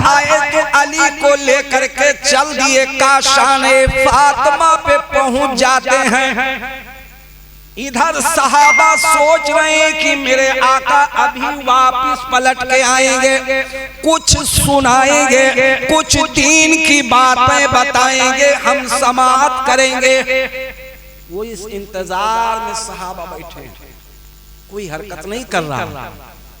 आए तो अली को लेकर के चल दिए, काशाने फातिमा पे पहुंच जाते हैं। इधर सहाबा सोच रहे हैं कि मेरे आका अभी वापस पलट के आएंगे, कुछ सुनाएंगे, कुछ दीन की बातें बताएंगे, हम समाअत करेंगे। वो इस इंतजार में सहाबा बैठे हैं, कोई हरकत नहीं कर रहा,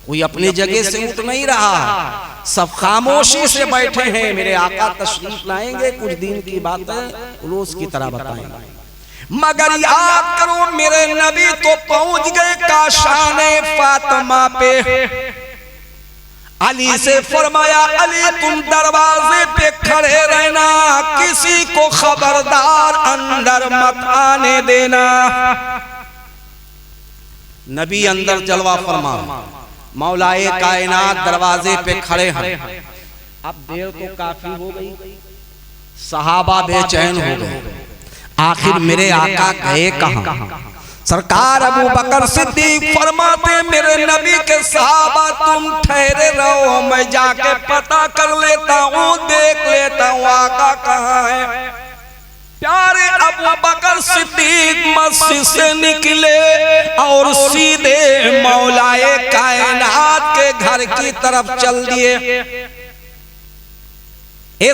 कोई अपनी जगह से उठ नहीं रहा, सब खामोशी से बैठे हैं। मेरे आका तशरीफ लाएंगे, कुछ दिन की बातें रोज की तरह बताएंगे। मगर याद करो मेरे नबी तो पहुंच गए काशाने फातिमा पे। अली से फरमाया, अली तुम दरवाजे पे खड़े रहना, किसी को खबरदार अंदर मत आने देना। नबी अंदर जलवा फरमा, मौलाए कायनात दरवाजे पे खड़े हैं। अब देर तो काफी हो गई, सहाबा बेचैन हो गए, आखिर मेरे आका गए कहां? सरकार अबू बकर सिद्दीक फरमाते, मेरे नबी के सहाबा तुम ठहरे रहो, मैं जाके पता कर लेता हूँ, देख लेता हूँ आका कहाँ है। प्यारे अबू बकर सिद्दीक मस्जिद से निकले और सीधे मौलाए कायनात के घर की तरफ चल दिए।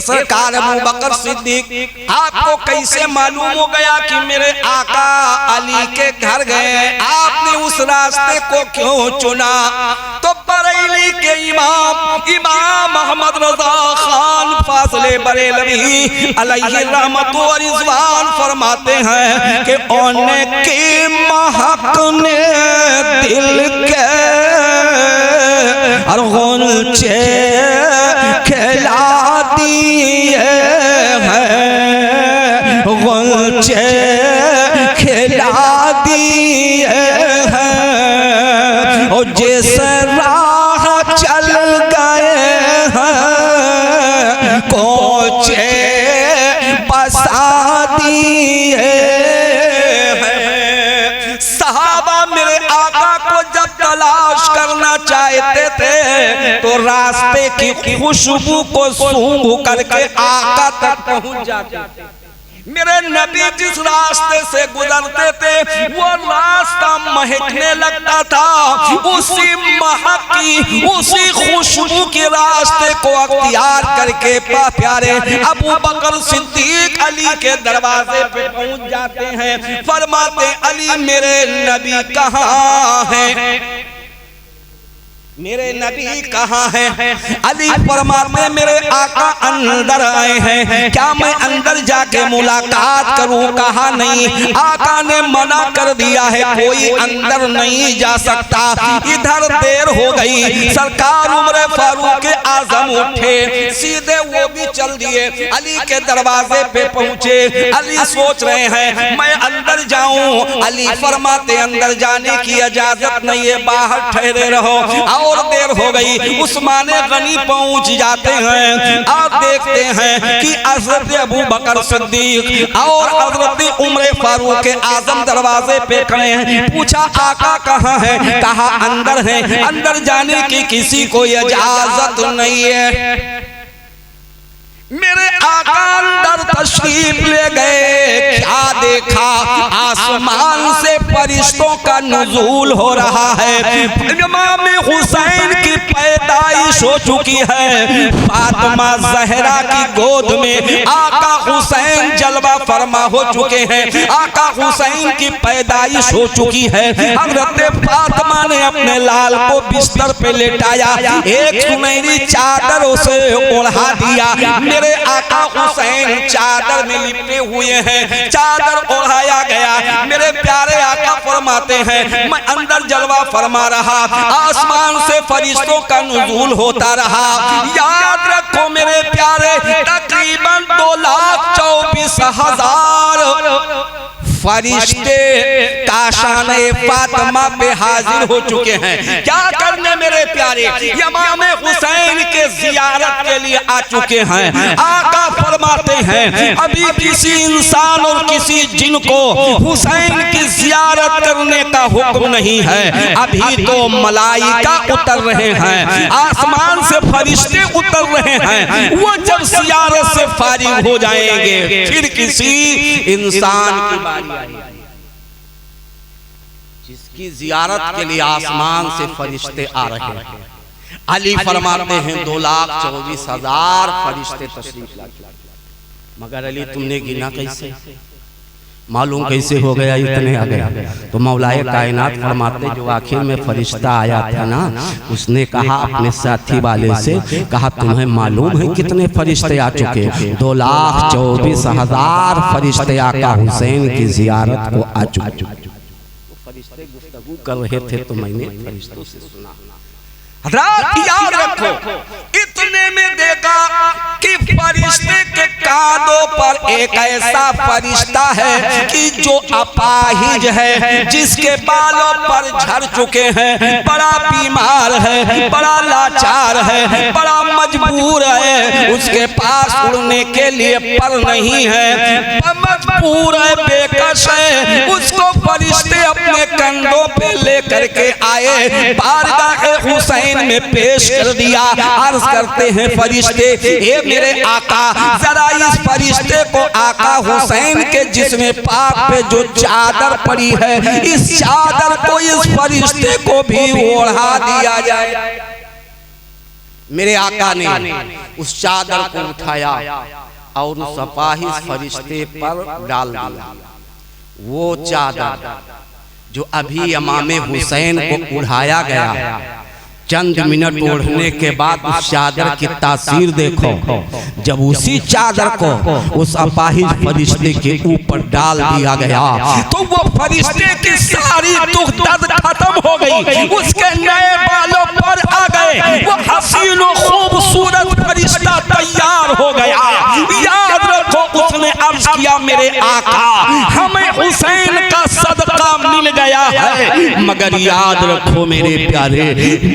सरकार अबू बकर सिद्दीक, आपको कैसे मालूम हो गया कि मेरे आका अली के घर गए? आपने उस रास्ते को क्यों चुना? तो बरेली के इमाम मोहम्मद रजा खान फाज़िले बरेलवी अलैहि रहमत व रिज़वान फरमाते हैं कि ओने की महक ने दिल के और गुंचे खिला दिए हैं, गुंचे खिला दिए हैं, और जिस राह चल गए हैं कोचे बसा दिए हैं। सहाबा मेरे आका को जब तलाश करना चाहते थे तो रास्ते की खुशबू को सूंघ करके आका तक पहुंच जाते थे। मेरे नबी जिस रास्ते से गुजरते थे वो रास्ता महकने लगता था, उसी महक की, उसी खुशबू के रास्ते को अख्तियार करके प्यारे अबू बकर सिद्दीक अली के दरवाजे पे पहुंच जाते हैं। फरमाते, अली मेरे नबी कहाँ हैं? मेरे नबी कहाँ हैं? अली फरमाते, मेरे आका अंदर आए हैं, क्या मैं अंदर जाके मुलाकात करूं? कहा नहीं, आका ने मना कर दिया है, कोई अंदर नहीं जा सकता। इधर देर हो गई, सरकार उम्र फारूक आजम उठे, सीधे वो भी चल दिए, अली के दरवाजे पे पहुंचे। अली सोच रहे हैं मैं अंदर जाऊं, अली फरमाते अंदर जाने की इजाजत नहीं है, बाहर ठहरे रहो। और देर हो गई, उस्माने गनी पहुंच जाते हैं। आप देखते हैं कि हज़रत अबू बकर सिद्दीक और हज़रत उमर फारूक आजम दरवाजे पे खड़े हैं। पूछा आका कहाँ है? कहा अंदर है, अंदर जाने की किसी को इजाजत नहीं है। मेरे आका अंदर तशरीफ ले गए, क्या देखा? आसमान से फरिश्तों का नुज़ूल हो रहा है। इमाम हुसैन की पैदाइश हो चुकी है, फातिमा ज़हरा की गोद में आका हुसैन जलवा फरमा हो चुके हैं, आका हुसैन की पैदाइश हो चुकी है। हज़रत फातिमा ने अपने लाल को बिस्तर पे लेटाया, एक सुनहरी चादर उसे ओढ़ा दिया। मेरे आका हुसैन चादर में लिपटे हुए हैं, चादर ओढ़ाया गया। मेरे प्यारे आका फरमाते हैं मैं अंदर जलवा फरमा रहा, आसमान से फरिश्तों का नुज़ूल होता रहा। याद रखो मेरे प्यारे, तकरीबन 2,24,000 फरिश्ते काशाने फातिमा पे हाजिर हो चुके हैं। क्या करने मेरे प्यारे? इमाम हुसैन के जियारत के लिए आ चुके हैं। आका फरमाते हैं अभी किसी इंसान और किसी जिन को हुसैन की जियारत करने का हुक्म नहीं है। अभी तो मलाइका उतर रहे हैं, आसमान से फरिश्ते उतर रहे हैं। वो जब जियारत से फारिग हो जाएंगे फिर किसी इंसान की बारी आएगी जिसकी जियारत के लिए आसमान से फरिश्ते आ रहे हैं। अली फरमाते हैं 2,24,000 फरिश्ते तशरीफ लाए, मगर अली तुमने गिना कैसे, मालूम कैसे हो गया इतने आ गए? तो मौलाए कायनात फरमाते जो आखिर में फरिश्ता आया था ना, उसने कहा अपने साथी वाले से, कहा तुम्हें मालूम है कितने फरिश्ते आ चुके? 2,24,000 फरिश्ते आका हुसैन की जियारत को आ चुके। फरिश्ते गुफ्तगू कर रहे थे तो मैंने फरिश्तों से सुना। हज़रात याद रखो, इतने में देखा कि फरिश्ते के कांधों पर एक ऐसा फरिश्ता है कि जो अपाहिज है, जिसके बालों पर झड़ चुके हैं, बड़ा बीमार है, बड़ा लाचार है, बड़ा मजबूर है, उसके पास उड़ने के लिए पर नहीं है, मजबूर है, बेकस है। उसको फरिश्ते अपने कंधों पे लेकर के आए, बारगाह हुसैन में पेश कर दिया। अर्ज करते हैं फरिश्ते, ए मेरे आका, जरा इस फरिश्ते को आका हुसैन के जिस्म पाक पे जो चादर पड़ी है, इस चादर को इस फरिश्ते को भी ओढ़ा दिया जाए। मेरे आका ने उस चादर को उठाया और उस अपाहिज फरिश्ते पर डाल दिया। वो चादर जो अभी इमाम हुसैन को उठाया गया, चंद मिनट ओढ़ने के बाद उस चादर की तासीर देखो। जब उसी चादर को उस अपाहिज फरिश्ते के ऊपर डाल दिया गया तो वो फरिश्ते की सारी दुख दर्द खत्म हो गई, उसके नए बालों पर आ गए, वो हसीन और खूबसूरत फरिश्ता तैयार हो गया। याद रखो, उसने अर्ज किया मेरे आका, हमें हुसैन का सदका मिल गया है। मगर याद रखो मेरे प्यारे,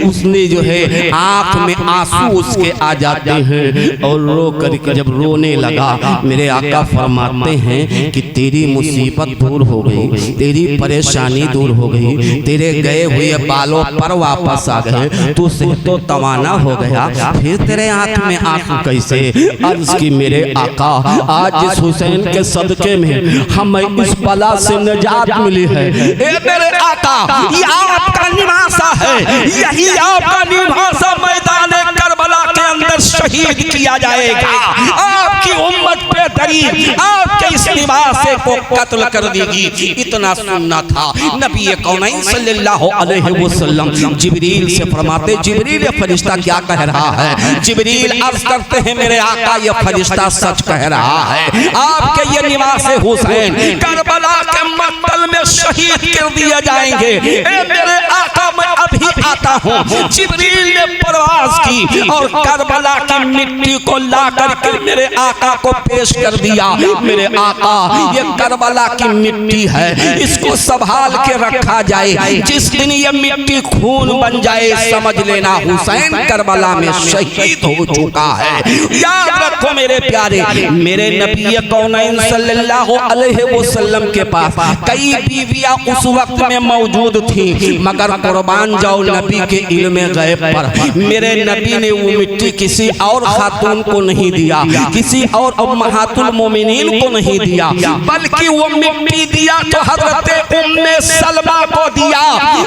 उसने जो है आंख में आंसू उसके आ जाते हैं और रो करके जब रोने लगा, मेरे आका फरमाते हैं कि तेरी मुसीबत दूर हो गई, तेरी परेशानी दूर हो गई, तेरे गए हुए बालों पर वापस आ गए, तू सेहतो तवाना हो गया, फिर तेरे आंख में आंसू कैसे? अर्ज की मेरे आका, आज इस हुसैन के सदके में हमें इस बला से निजात मिली है। ए मेरे आका, ये आपका निवासा है, यही आपका निवासा मैदान करबला के अंदर शहीद किया जाएगा। आपकी उम्मत पे दरी आपके इस निवासे को कत्ल कर देगी। इतना सुनना था। नबी कौनैन सल्लल्लाहु अलैहि वसल्लम जिब्रील से फरमाते, जिब्रील ये फरिश्ता क्या कह रहा है? जिब्रील अर्ज करते हैं मेरे आका, ये फरिश्ता सच कह रहा है, आपके ये निवासे हुसैन करबला के मक्तल में शहीद कर दिए जाएंगे। ए मेरे आका, मैं अभी आता हूँ। जिब्रील ने परवाज़ की और करबला की मिट्टी को ला करके मेरे आका को पेश कर दिया। मेरे आका, ये करबला की मिट्टी है, इसको संभाल के रखा जाए, जिस दिन ये मिट्टी खून बन जाए समझ लेना हुसैन करबला में शहीद हो चुका है। याद रखो मेरे प्यारे, मेरे नबी कौनैन सल्लल्लाहु अलैहि वसल्लम के पास कई बीवियां उस वक्त में मौजूद थी, मगर कुर्बान जाओ नबी के इल्म गैब पर मेरे नबी ने वो मिट्टी किसी और खातून को नहीं दिया, किसी और उम्महातुल मोमिनीन को नहीं दिया, बल्कि वो मिट्टी दिया तो हजरत उम्मे सलमा को दिया।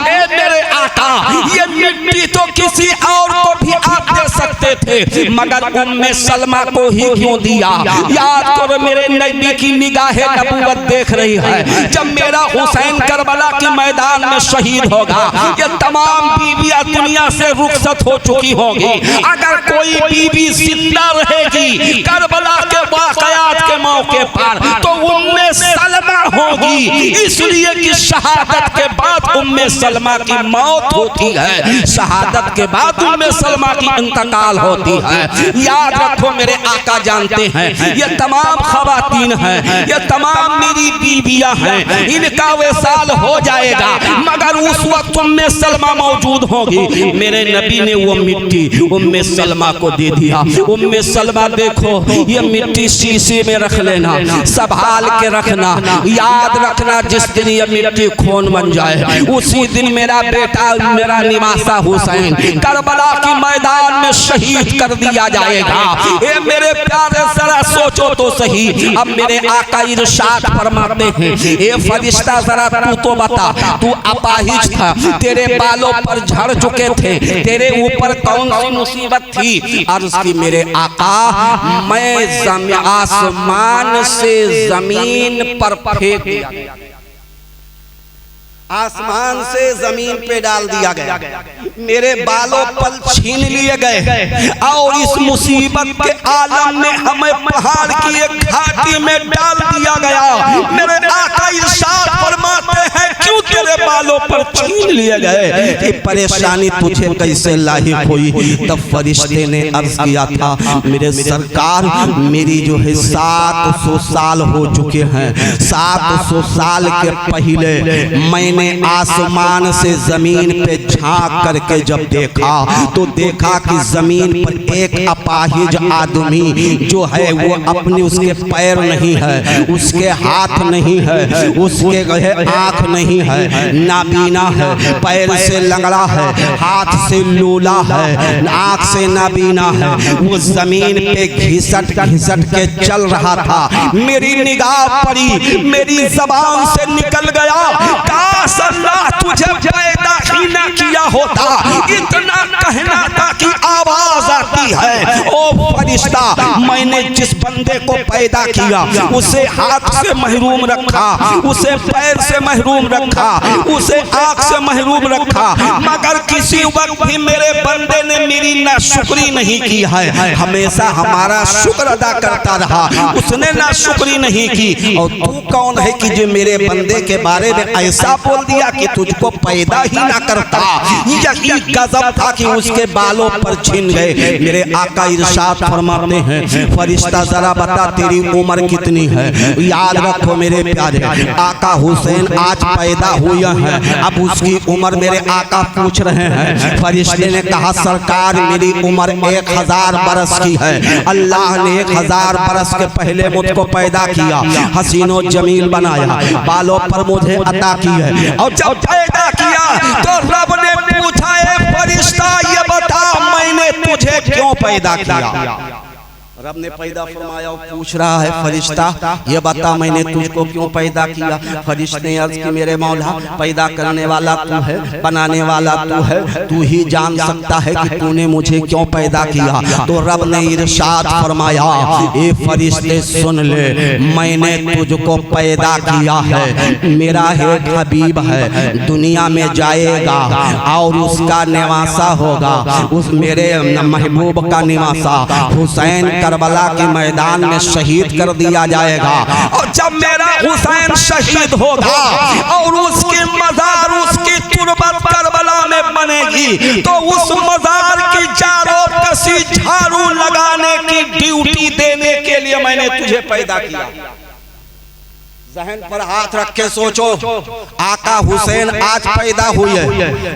ए मेरे आका, ये मिट्टी तो किसी और को भी आप दे सकते थे, मगर उम्मे सलमा को ही क्यों दिया? याद करो, मेरे नबी की निगाहे नबूवत देख रही है। जब मेरा हुसैन करबला के मैदान में शहीद होगा, ये तमाम बीवियां दुनिया से रुखसत हो चुकी होगी। अगर कोई बीवी जिंदा रहेगी, करबला के वाक़या बयात के मौके पर तो उम्मे सलमा होगी, इसलिए कि शहादत के बाद उम्मे सलमा की मौत होती है, शहादत के बाद उम्मे सलमा की इंतकाल होती है। याद रखो मेरे आका जानते हैं ये तमाम खवातीन हैं, ये तमाम मेरी बीबियां हैं, इनका विसाल हो जाएगा मगर उस वक्त उम्मे सलमा मौजूद होगी। मेरे नबी ने वो मिट्टी उम्मे सलमा को दे दिया। उम्मे सलमा देखो ये मिट्टी शीशे में रख लेना, संभाल के रखना, याद रखना जिस दिन ये मिट्टी खून बन जाए उसी दिन मेरा बेटा मेरा निवासा हुसैन करबला के मैदान में शहीद कर दिया जाएगा। ये मेरे प्यारे जरा सोचो तो सही। अब मेरे आका इरशाद फरमाते हैं ए फरिश्ता जरा तू तो बता, तू अपाहिज था, तेरे बालों पर झड़ चुके थे, तेरे ऊपर कौन सी मुसीबत थी? अर्ज की मेरे आका मैं आसमान से जमीन पर फेंक दिया, आसमान से जमीन पे डाल दिया गया, मेरे बालों पर छीन लिए गए और इस मुसीबत के आलम में हमें पहाड़ की एक घाटी में डाल दिया गया। मेरे आका इरशाद फरमाते हैं क्यों तेरे बालों पर छीन लिए गए? ये परेशानी तुझे कैसे लाहिक हुई? तब फरिश्ते ने अर्ज किया था मेरे सरकार मेरी जो है 700 साल हो चुके हैं, 700 साल के पहले मैंने आसमान से जमीन पे झांक करके जब देखा तो देखा कि जमीन पर एक अपाहिज आदमी जो है वो अपने उसके पैर नहीं है, उसके हाथ नहीं है, उसके गहे आंख नहीं है, नाबीना है, पैर से लंगड़ा है, हाथ से लूला है, आंख से नाबीना है, वो जमीन पे घिसट घिसट के चल रहा था। मेरी निगाह पड़ी, मेरी जबान से निकल गया काश अल्लाह तुझे पैदा ही ना किया होता, इतना कहना था कि आवाज आती है ओ फरिश्ता मैंने जिस बंदे को पैदा किया उसे हाथ से महरूम रखा, उसे पैर से महरूम रखा, उसे आंख से महरूम रखा, मगर किसी वक्त भी मेरे बंदे ने मेरी नाशुक्री नहीं की है, हमेशा हमारा शुक्र अदा करता रहा, उसने नाशुक्री नहीं की। और तू कौन है कि जो मेरे बंदे के बारे में ऐसा बोल दिया कि तुझको पैदा ही ना करता? यही गजब था कि उसके बालों पर छीन गए। मेरे आका इरशाद फरमाते हैं फरिश्ता जरा बता तेरी उम्र कितनी है? याद रखो मेरे प्यारे आका हुसैन आज पैदा हुए हैं, अब उसकी उम्र मेरे आका पूछ रहे हैं। फरिश्ते ने कहा सरकार मेरी उम्र 1000 बरस की है, अल्लाह ने 1000 बरस के पहले मुझको पैदा किया, हसीनो जमील बनाया, बालों पर मुझे अता की है, और जब पैदा किया तो रब ने पूछा है फरिश्ता ये बता मैंने तुझे क्यों पैदा किया? रब ने पैदा फरमाया और पूछ रहा है फरिश्ता ये बता मैंने तुझको क्यों पैदा किया? फरिश्ते ने अर्ज की मेरे मौला पैदा करने वाला तू है, बनाने वाला तू है, तू ही जान सकता है कि तूने मुझे क्यों पैदा किया। तो रब ने इरशाद फरमाया ए फरिश्ते सुन ले, मैंने तुझको पैदा किया है, मेरा एक हबीब है दुनिया में जाएगा और उसका निवासा होगा, उस मेरे महबूब का निवासा हुसैन करबला के मैदान में शहीद कर दिया जाएगा। और जब मेरा हुसैन शहीद होगा और उसकी मजार उसकी तुरबत करबला में बनेगी तो उस मजार की चारों कसी झाड़ू लगाने की ड्यूटी देने के लिए मैंने तुझे पैदा किया। जहन पर हाथ रख के सोचो आका हुसैन आज पैदा हुए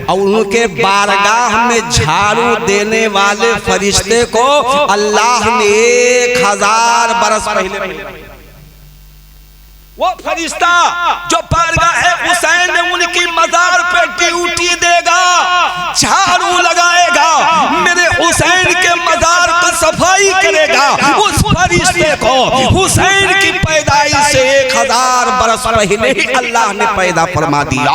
और उनके बारगाह में झाड़ू देने वाले फरिश्ते को अल्लाह ने 1000 बरस पहले वो फरिश्ता जो बारगाह हुसैन में उनकी मजार पर ड्यूटी देगा, झाड़ू लगाएगा, मेरे हुसैन के मजार पर सफाई करेगा, उस फरिश्ते को हुसैन की पैदाइश से 1000 बरस पहले ही अल्लाह ने पैदा फरमा दिया।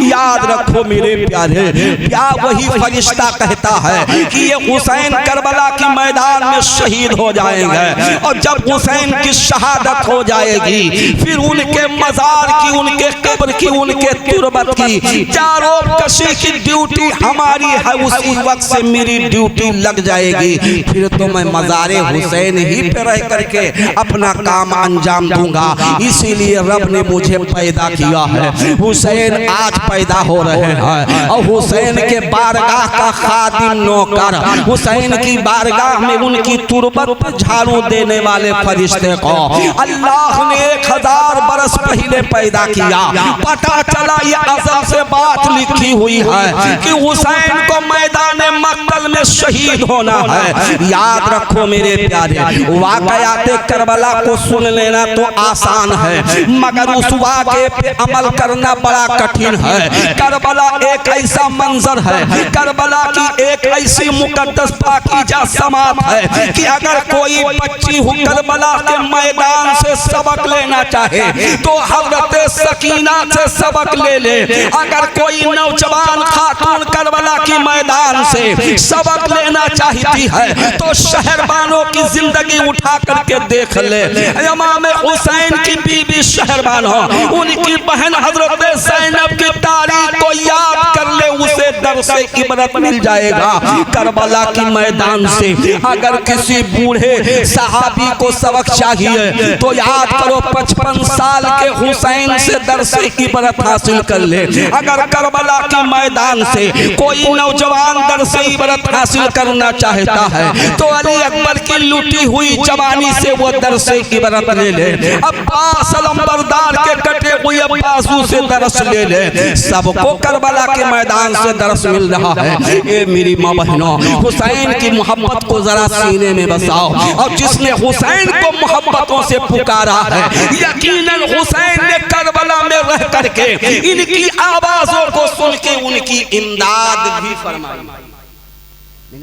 याद रखो मेरे प्यारे, क्या वही फरिश्ता कहता है कि ये हुसैन करबला के मैदान में शहीद हो जाएंगे, और जब हुसैन की शहादत हो जाएगी फिर उनके मजार की, उनके कब्र की, उनके तुरबत की चारों कशी की ड्यूटी हमारी है। उसी वक्त से मेरी ड्यूटी लग जाएगी, फिर तो मैं मज़ारे हुसैन ही पे रह करके अपना काम अंजाम दूंगा। इसीलिए रब ने मुझे पैदा किया है। हुसैन आज पैदा हो रहे हैं और हुसैन के बारगाह का खादिम नौकर, हुसैन की बारगाह में उनकी तुरबत पर झाड़ू देने वाले फरिश्ते को अल्लाह ने 1000 बरस पहले पैदा किया। पता चला ये अज़ल से बात लिखी हुई है कि हुसैन को मैदान मक्तल में शहीद होना है। याद रखो मेरे प्यारे, वाक़यात करबला को सुन लेना तो आसान है, मगर उस वाक़े पे अमल करना बड़ा कठिन है। करबला एक ऐसा मंजर है, करबला की एक ऐसी मुकद्दस पाकीज़ा समात है कि अगर कोई बच्ची हो करबला के मैदान से सबक लेना चाहे तो हज़रत सकीना से सबक ले ले। अगर कोई नौजवान खातून करबला की मैदान से सबक लेना चाहती है तो शहरबानों की जिंदगी उठा करके देख ले। इमाम हुसैन की बीबी शहरबान हो, उनकी बहन हजरत ज़ैनब की तारीख को याद कर ले, उसे दर्स इबरत मिल जाएगा। करबला की मैदान से अगर किसी बूढ़े सहाबी को सबक चाहिए तो याद करो 55 साल के हुसैन से दर्स इबरत हासिल कर ले। अगर करबला के मैदान से कोई नौजवान दर्स इबरत हासिल करना चाहता है तो अली अकबर की लुटी हुई जवानी से वो दर्स इबरत ले ले। अब्बास अलंबरदार के कटे हुए बाजू से दर्स ले ले। सबको करबला के मैदान से दर्स मिल रहा है। ये मेरी माँ बहनों, हुसैन की मोहब्बत को जरा सीने में बसाओ, और जिसने हुसैन को मोहब्बतों से पुकारा है यकीनन हुसैन ने करबला में रह करके इनकी आवाजों को सुन के उनकी इमदाद भी फरमाई।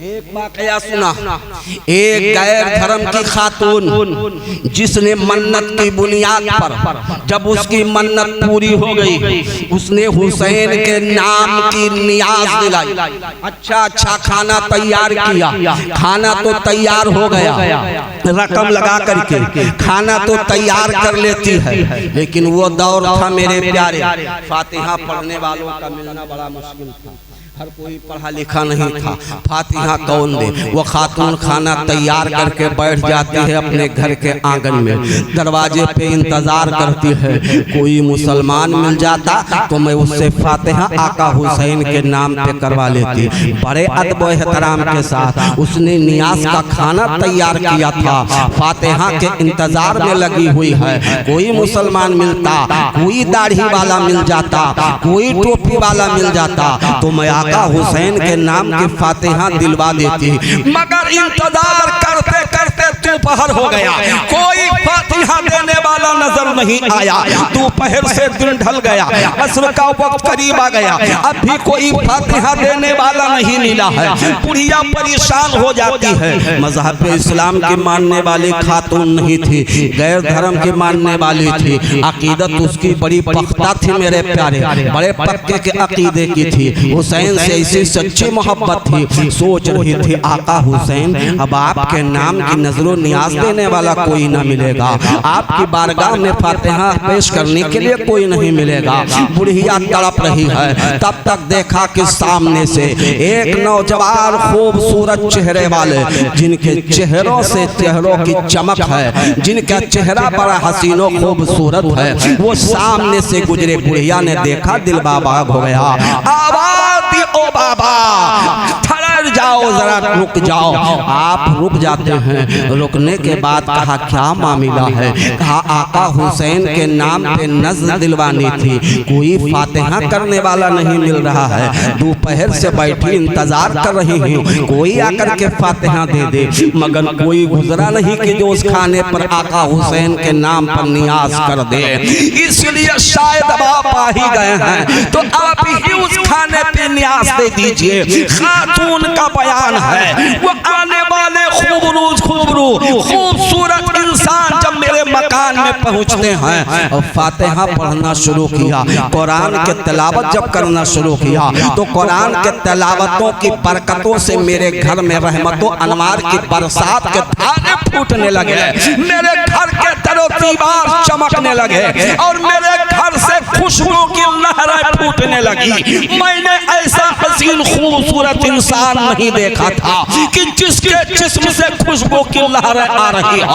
एक वाकया सुना, एक गैर धर्म की खातून जिसने मन्नत की बुनियाद पर जब उसकी मन्नत पूरी हो गई उसने हुसैन के नाम की नियाज दिलाई। अच्छा खाना तैयार किया, खाना तो तैयार हो गया, रकम लगा करके खाना तो तैयार कर लेती है, लेकिन वो दौर था मेरे प्यारे फातिहा पढ़ने वालों का मिलना बड़ा मुश्किल था। हर कोई पढ़ा लिखा नहीं था। फातिहा कौन दे? वो खातून खाना तैयार करके बैठ जाती है अपने घर के आंगन में, दरवाजे पे इंतजार करती है। कोई मुसलमान मिल जाता तो मैं उससे फातिहा आका हुसैन के नाम पे करवा लेती। बड़े अदब व एहतराम के साथ उसने नियाज का खाना तैयार किया था, फातिहा के इंतजार में लगी हुई है। कोई मुसलमान मिलता, कोई दाढ़ी वाला मिल जाता, कोई टोपी वाला मिल जाता तो मैं आका हुसैन के नाम की फातिहा दिलवा देती। मगर इंतजार करते करते दोपहर हो गया, कोई फातिहा देने वाला नजर नहीं आया। दोपहर से दिन ढल गया, असर का वक्त करीब आ गया, अब भी कोई फातिहा देने वाला नहीं मिला है। बुढ़िया परेशान हो जाती है। मजहब इस्लाम की मानने वाली खातून नहीं थी, गैर धर्म की मानने वाली थी। अकीदत उसकी बड़ी पख्ता थी मेरे प्यारे, बड़े पक्के के अकीदे की थी। हुसैन से ऐसी सच्ची मोहब्बत थी, सोच रही थी आका हुसैन अब आपके नाम की नजरों नियाज देने वाला कोई ना मिलेगा, आपकी बारगाह में फातिहा पेश करने के लिए कोई नहीं मिलेगा। बुढ़िया तड़प रही है। तब तक देखा कि सामने से एक नौजवान खूबसूरत चेहरे वाले, जिनके चेहरों से चेहरों की चमक है, जिनका चेहरा बड़ा हसीनो खूबसूरत है, वो सामने से गुजरे। बुढ़िया ने देखा, दिल बाबाग हो गया। आवाज ओ बाबा, ठहर जाओ, जरा रुक जाओ। आप रुक जाते हैं। रुकने के बाद कहा क्या मामला है? कहा आका हुसैन के नाम पे नज़्र दिलवानी थी, कोई फातिहा करने वाला नहीं मिल रहा है। दोपहर से बैठी इंतजार कर रही हूँ, कोई आकर के फातिहा दे दे, मगर कोई गुजरा नहीं कि जो उस खाने पर आका हुसैन के नाम पर नियाज कर दे। इसलिए शायद आप आ ही गए हैं तो आप ही उस खाने पे नियाज दे दीजिए। खातून का बयान है, वो आने वाले खूबसूरत इंसान जब मेरे मकान में पहुंचते हैं और फातिहा पढ़ना शुरू किया, कुरान के तिलावत जब करना शुरू किया तो कुरान के तिलावतों की बरकतों से मेरे घर में रहमतों अनवार की बरसात के धारे फूटने लगे, मेरे घर के दरो दीवार चमकने लगे और मेरे घर से खुशबू की लहरें फूटने लगी। मैंने ऐसा हसीन खूबसूरत इंसान नहीं देखा था कि जिसके जिस्म से खुशबू की लहरें आ रही है,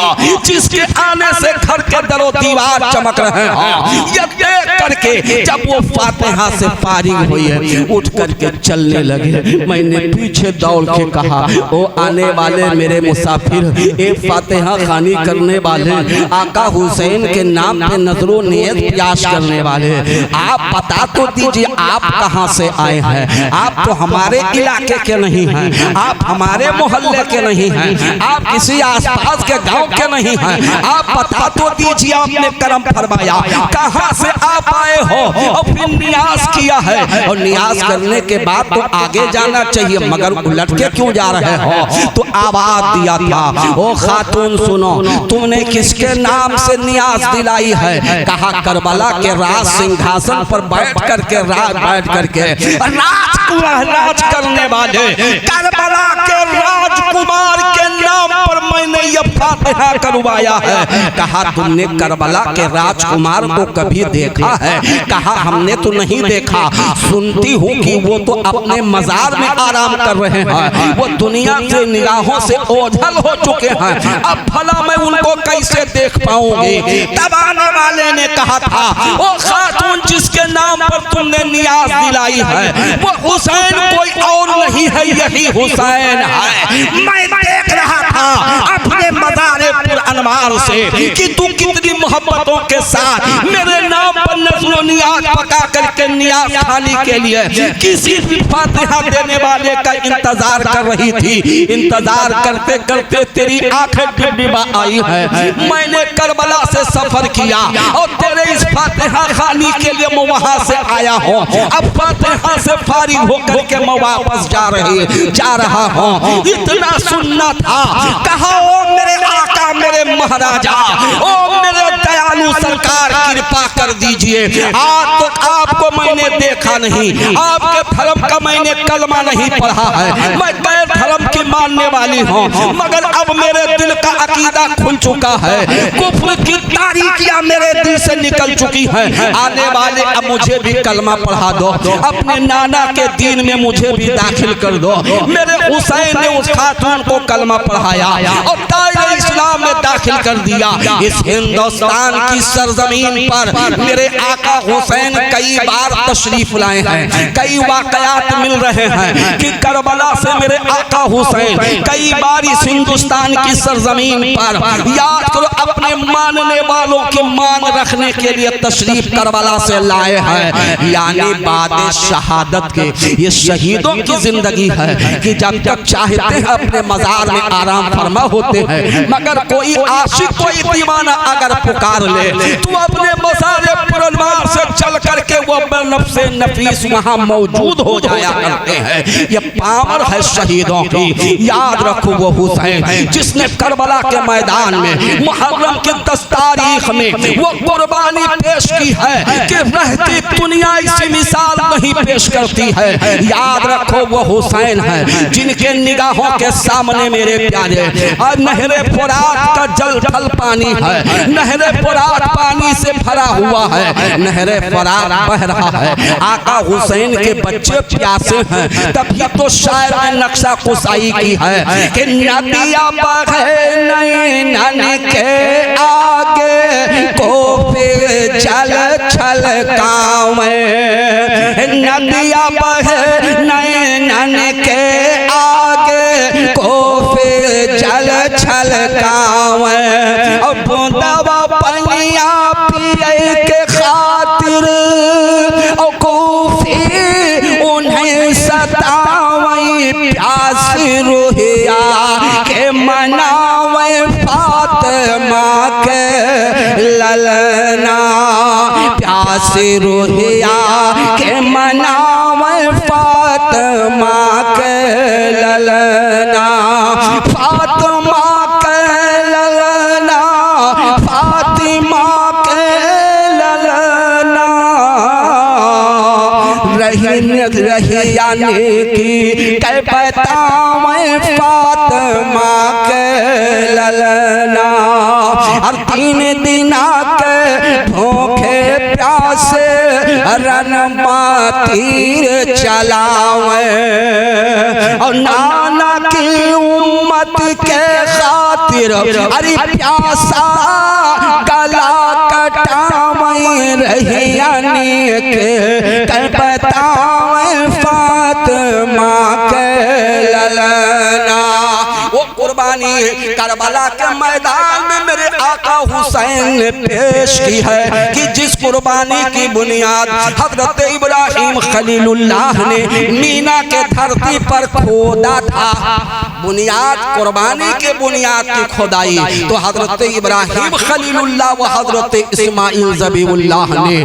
जिसके आने से घर के दरो दीवार चमक रहे हैं। ये देख करके जब वो फातिहा से फारिग हुई है उठ करके चलने लगे, मैंने पीछे दौड़ के कहा, ओ आने वाले मेरे मुसाफिर, एक फातिहा खानी करने वाले, आका हुसैन के नाम पे नजरो नियत प्यास करने वाले, आप बता तो दीजिए आप कहाँ से आए हैं? आप तो हमारे इलाके के नहीं हैं, आप हमारे मोहल्ले के नहीं हैं, आप किसी आसपास के गांव के नहीं हैं, आप बता तो दीजिए, आपने करम फरमाया कहाँ से आप आए हो? और फिर नियाज किया है और नियाज करने के बाद तो आगे जाना चाहिए, मगर उलट के क्यों जा रहे हो? तो आवाज दिया था, ओ खातून सुनो, तुमने किसके नाम से नियाज दिलाई है? कहा करबला के राज सिंहासन पर बैठ करके राज करने वाले करबला के राजकुमार के नाम पर मैंने ये फातिहा करवाया है। कहा तुमने करबला के राजकुमार को कभी देखा है? कहा हमने तो नहीं देखा, सुनती हूँ कि वो तो अपने मजार में आराम कर रहे हैं, वो दुनिया के निगाहों से ओझल हो चुके हैं, अब भला मैं उनको कैसे देख पाऊंगी? तब आने वाले ने कहा था, ओ खातून जिसके नाम पर तुमने नियाज दिलाई है वो हुसैन कोई और नहीं है, यही हुसैन है। मैं देख रहा था अपने मज़ारे पुर अनवार से कि तू कितनी मोहब्बतों के साथ मेरे नाम पर नज़्र नियाज पका करके नियाज खाने के लिए किसी भी फातिहा देने वाले का इंतजार कर रही थी। इंतजार करते करते तेरी आंखें डिबडिबा आई है। मैंने करबला से सफर किया और तेरे इस फातिहा खाने के लिए मैं वहां से आया हूँ। अब फातिहा से फारिग होकर के मैं वापस जा रहा हूँ। इतना सुनना था। कहा ओ मेरे आका, मेरे महाराजा, ओ मेरे दयालु सरकार, कृपा कर दीजिए, आज तक आपको मैंने देखा नहीं, आपके धर्म का मैंने कलमा नहीं पढ़ा है, मैं गैर धर्म की मानने वाली हूँ, मगर अब मेरे दिल का अकीदा खुल चुका है, कुफ्र की तारीकियां मेरे दिल से निकल चुकी है। आने वाले अब मुझे भी कलमा पढ़ा दो, अपने नाना के दीन में मुझे भी दाखिल कर दो। मेरे हुसैन ने उस खातून को कलमा पढ़ाया और दायरे इस्लाम में दाखिल कर दिया। इस हिंदुस्तान की सरजमीन पर मेरे आका हुसैन कई बार तशरीफ लाए हैं। कई वाकयात मिल रहे हैं कि करबला से मेरे आका हुसैन कई बार इस हिंदुस्तान की सरजमीन पर, याद करो, अपने मानने वालों की मान रखने के लिए तशरीफ करबला से लाए हैं। यानी बाद शहादत के ये शहीदों की जिंदगी है कि जब तक चाहते हैं अपने मजार में आराम फरमा होते हैं, मगर कोई आशिक, कोई दीवाना अगर पुकार ले तो अपने मज़ारे पुरनवार से चल करके वो नफ्से नफीस वहाँ मौजूद हो जाया करते हैं। ये पावर है शहीदों की। याद रखो वो हुसैन जिसने करबला के मैदान में मुहर्रम की 10 तारीख में वो कुर्बानी पेश की है कि रहती दुनिया इसी मिसाल नहीं पेश करती है। याद रखो वो हुसैन है जिनके निगाहों के सामने मेरे प्यारे और नहरे फुरात का जल थल पानी है। नहरे फुरात पानी से भरा हुआ है, नहरे फुरात बह रहा है। आका हुसैन के बच्चे प्यासे हैं। तभी तो शायर ने नक्शा कुसाई की है कि नदिया बहे नैनन के आगे को फिर चल छलकावे, नदिया बहे नैनन के आगे को फिर चल छलकावे, और बूंदावा पनिया पिए के खातिर और कूफी उन्हें सतावे, प्यास रुहिया के मनावे फातिमा के ललना, प्यास रुहिया के मनावे फातिमा के ललना, फातिमा के ललना, फातिमा रहियाने की कै बतावें फातिमा के ललना। और 3 दिना के भूखे प्यासे रनमा तीर चलावे और नाना की उम्मत के खातिर अरे प्यासा गला कटावे रहियाने के बतावे फातिमा के ललना। वो कुर्बानी करबला के मैदान में मेरे आका हुसैन ने पेश की है कि जिस कुर्बानी की बुनियाद हजरत इब्राहिम खलीलुल्लाह ने मीना के धरती पर खोदा था। बुनियाद कुर्बानी के बुनियाद की खुदाई तो हजरत इब्राहिम खलीलुल्लाह व हजरत इस्माइल ज़बीहुल्लाह ने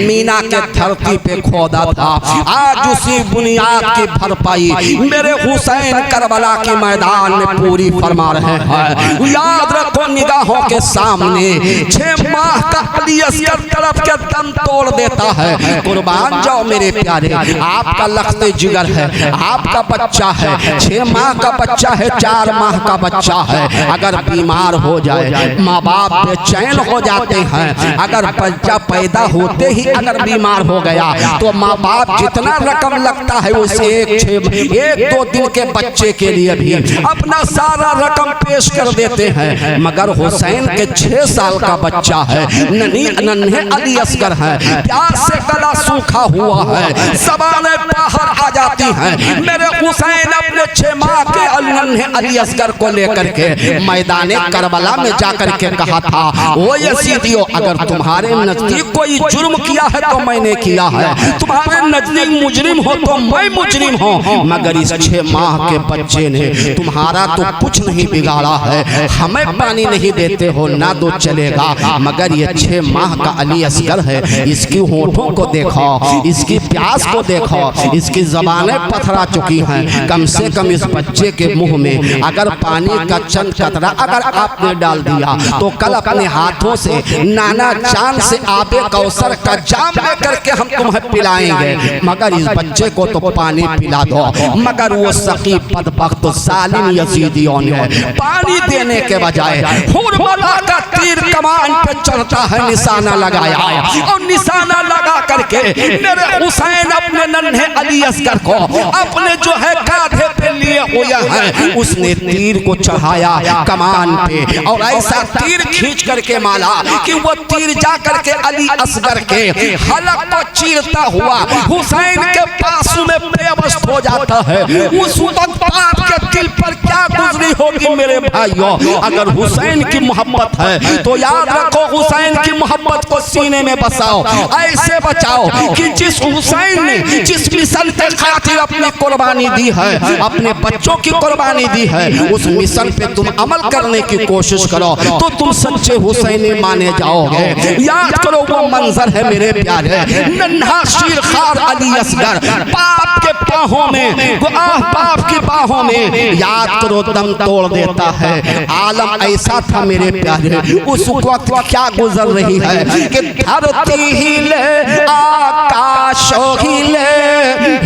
मीना के धरती पे खोदा था। आज उसी बुनियाद की भरपाई मेरे हुसैन करबला के मैदान में पूरी फरमा रहे हैं। याद रखो निगाहों के सामने 6 माह का अली असगर तरफ के दम तोड़ देता है। कुर्बान जाओ मेरे प्यारे, आपका लख्ते जिगर है, आपका बच्चा है, 6 माह का बच्चा है, 4 माह का बच्चा है। अगर बीमार हो जाए माँ बाप बेचैन हो जाते हैं। अगर बच्चा पैदा होते ही अगर बीमार हो गया तो माँ बाप जितना रकम लगता है उस 1-2 दिन के बच्चे के लिए भी अपना सारा रकम पेश कर देते हैं। मगर हुसैन के 6 साल का बच्चा है, नन्हे अली असगर है, प्यास से गला सूखा हुआ है, ज़बानें बाहर आ जाती हैं। मेरे हुसैन अपने 6 माह के नन्हे अली असगर को लेकर के मैदान करबला में जाकर के कहा था, ओ यजीदियों, अगर तुम्हारे नजदीक कोई जुर्म किया है तो मैंने किया है, तुम्हारे नजदीक मुजरिम हो तो मैं मुजरिम हूँ। मगर इस 6 माह के बच्चे ने तुम्हारा तो कुछ नहीं बिगाड़ा है, हमें पानी नहीं देते हो ना दो चलेगा। मगर ये 6 माह का अली असगर है, इसकी होठों को देखो, इसकी प्यास को देखो, इसकी ज़बानें पथरा चुकी हैं। कम से कम इस बच्चे के मुंह में अगर पानी का चंद कतरा अगर आपने डाल दिया तो कल अपने हाथों से नाना चांद से आबे कौसर का जाम लेकर के हम तुम्हें पिलाएंगे। मगर इस बच्चे को तो पानी पिला दो। मगर वो सकी बदबख्त जालिम यजीदियों ने पानी देने के बजाय हुरमला का तीर कमान पे चढ़ता है, निशाना लगाया और निशाना लगा करके मेरे हुसैन अपने नन्हे अली असगर को अपने जो है कांधे पे लिए हुआ है, उसने तीर को चढ़ाया कमान पे और ऐसा तीर खींच करके माला कि वो तीर जा करके अली असगर के हलक को चीरता हुआ हुसैन के पासों में बेबस हो जाता है। उस वक्त आपके दिल पर क्या गुजरी होगी मेरे भाइयों? अगर हुसैन की मोहब्बत है तो याद रखो हुसैन की मोहब्बत को सीने में बसाओ, ऐसे बचाओ कि जिस हुसैन ने जिस मिशन के खातिर अपनी कुर्बानी दी है, अपने बच्चों की कुर्बानी दी है, उस मिशन पे तुम अमल करने की कोशिश करो तो तुम सच्चे हुसैनी माने जाओगे। याद करो वो मंजर है मेरे प्यारे, नन्हा शीरखार अली असगर बाप के बाहों में, बाप की बाहों में याद करो दम तोड़ देता है। आलम ऐसा था मेरे प्यारे, उस वक्त क्या गुजर रही है कि धरती हिले आकाश हिले,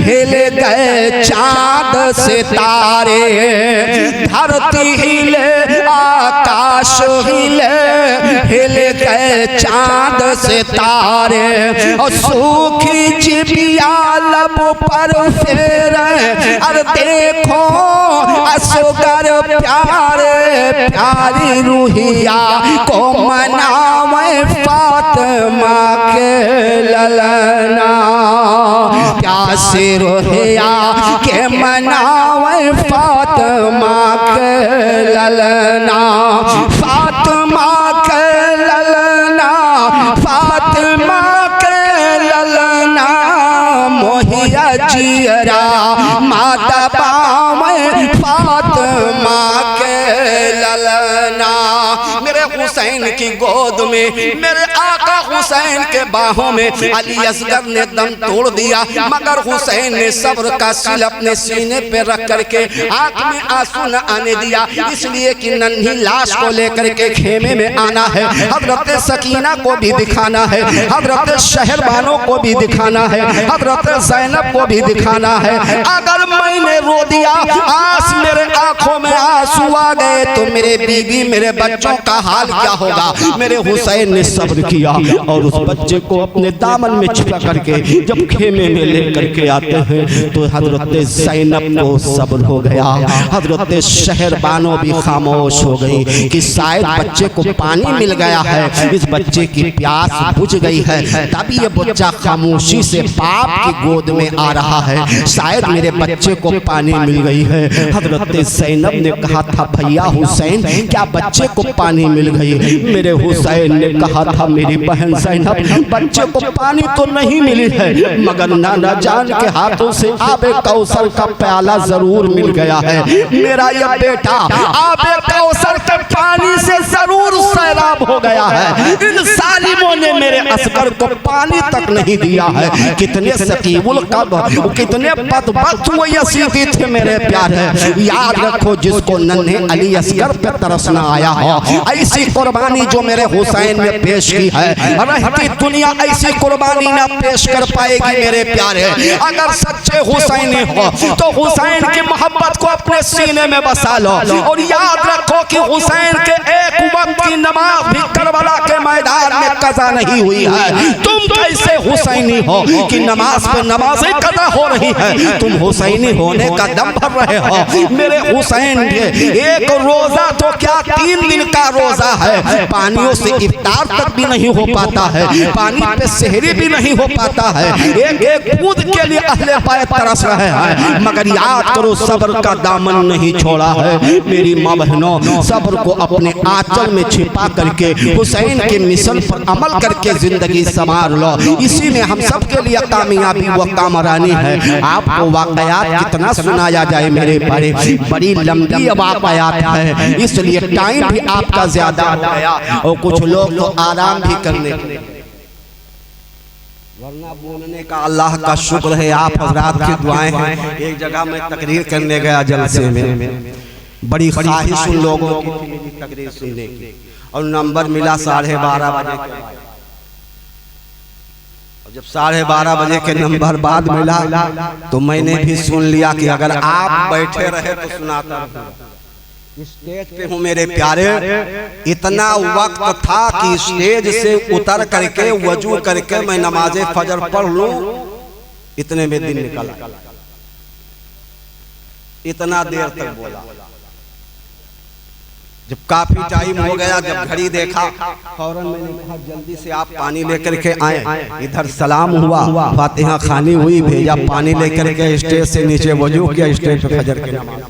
हिल गए चांद सितारे, धरती हिले आकाश हिले, हिल गए चांद सितारे और सूखी चिड़िया लब पर फेरे, अरे देखो असगर प्यारे प्यारी रूहिया को मनावे फातिमा के ललना, प्यासी रूहिया के मनावे फातिमा के ललना, फातिमा के ललना, फातिमा के ललना, मोहिया जियरा माता पावे फातिमा के ललना। मेरे हुसैन की गोद में, मेरे आका हुसैन के बाहों में अली असगर ने दम तोड़ दिया, मगर हुसैन ने सब्र का सिल अपने सीने पे रख करके आंख में आंसू न आने दिया, इसलिए कि नन्ही लाश को लेकर के खेमे में आना है, हजरत सकीना को भी दिखाना है, हजरत शहरबानों को भी दिखाना है, हजरत ज़ैनब को भी दिखाना है। अगर मैंने रो दिया, आज मेरे आंखों में आंसू आ गए, तो मेरे बीवी मेरे बच्चों का हाल क्या होगा। मेरे हुसैन ने सब्र किया और उस बच्चे को अपने दामन में छिपा करके जब खेमे में लेकर के आते हैं तो हजरत ज़ैनब को सब्र हो गया, हजरत शहरबानों भी खामोश हो गई कि शायद बच्चे को पानी मिल गया है, इस बच्चे की प्यास बुझ गई है, तभी ये बच्चा खामोशी से बाप की गोद में आ रहा है, शायद मेरे बच्चे को पानी मिल गई है। हजरत ज़ैनब ने कहा था, भैया हुसैन क्या बच्चे को पानी मिल गई? मेरे हुसैन ने कहा था, मेरी बहन ज़ैनब बच्चे को पानी तो नहीं मिली है, मगर नाना जान के हाथों से आबे कौसर का प्याला जरूर मिल गया है। मेरा यह बेटा आबे कौसर के पानी से जरूर सैराब हो गया है। इन सालिमों ने मेरे असगर को पानी तक नहीं दिया है। कितने सकीबुल कल्ब, कितने बदबख्त वो यसीदी थे मेरे प्यारे। याद रखो, जिसको नन्हे अली असगर पे तरस न आया हो, ऐसी कुर्बानी जो मेरे हुसैन ने पेश की है, रहती दुनिया ऐसी कुर्बानी ना पेश कर पाएगी मेरे प्यारे। अगर सच्चे हुसैनी हो तो हुसैन की मोहब्बत को अपने सीने में बसा लो, और याद रखो कि हुसैन के एक वक्त की नमाज भी करबला के मैदान में कज़ा नहीं हुई है। तुम कैसे हुसैनी हो कि नमाज पे नमाज कज़ा हो रही है? तुम हुसैनी होने का दम भर रहे हो। मेरे हुसैन के एक रोजा तो क्या 3 दिन का रोजा है, पानियों से इफ्तार तक भी नहीं हो पाता है, पानी पे सहरी भी नहीं हो पाता है, एक एक बूंद के लिए अहले बैत तरस रहे हैं, मगर याद करो सब्र का दामन नहीं छोड़ा है। मेरी माँ बहनों, सब्र को अपने आंचल में छिपा करके हुसैन के मिशन पर अमल करके जिंदगी संवार लो, इसी में हम सब के लिए कामयाबी व कामरानी है। आपको वाकयात कितना सुनाया जाए मेरे भाई, बड़ी लंबी वाकयात है, इसलिए टाइम भी आपका ज्यादा हो गया और कुछ लोग तो आराम भी करने, वरना बोलने का अल्लाह का शुक्र है आप हजरात की दुआएं हैं। एक जगह मैं तकरीर करने गया जलसे में, बड़ी ख्वाहिश उन लोगों की थी मेरी तकरीर सुनने की, और नंबर मिला 12:30 बजे के, और जब 12:30 बजे के नंबर बाद मिला तो मैंने भी सुन लिया कि अगर आप बैठे रहे तो सुनाता। स्टेज पे हूँ मेरे प्यारे, इतना वक्त था कि स्टेज से उतर करके वजू करके मैं नमाज़े फजर पढ़ लूं, इतने में दिन निकला। इतना देर तक बोला, जब काफी टाइम हो गया, जब घड़ी देखा, फौरन मैंने कहा जल्दी से आप पानी लेकर के आए। इधर सलाम हुआ, फातिहा खानी हुई, भेजा पानी लेकर के स्टेज से नीचे वजू किया, स्टेज पे फजर की नमाज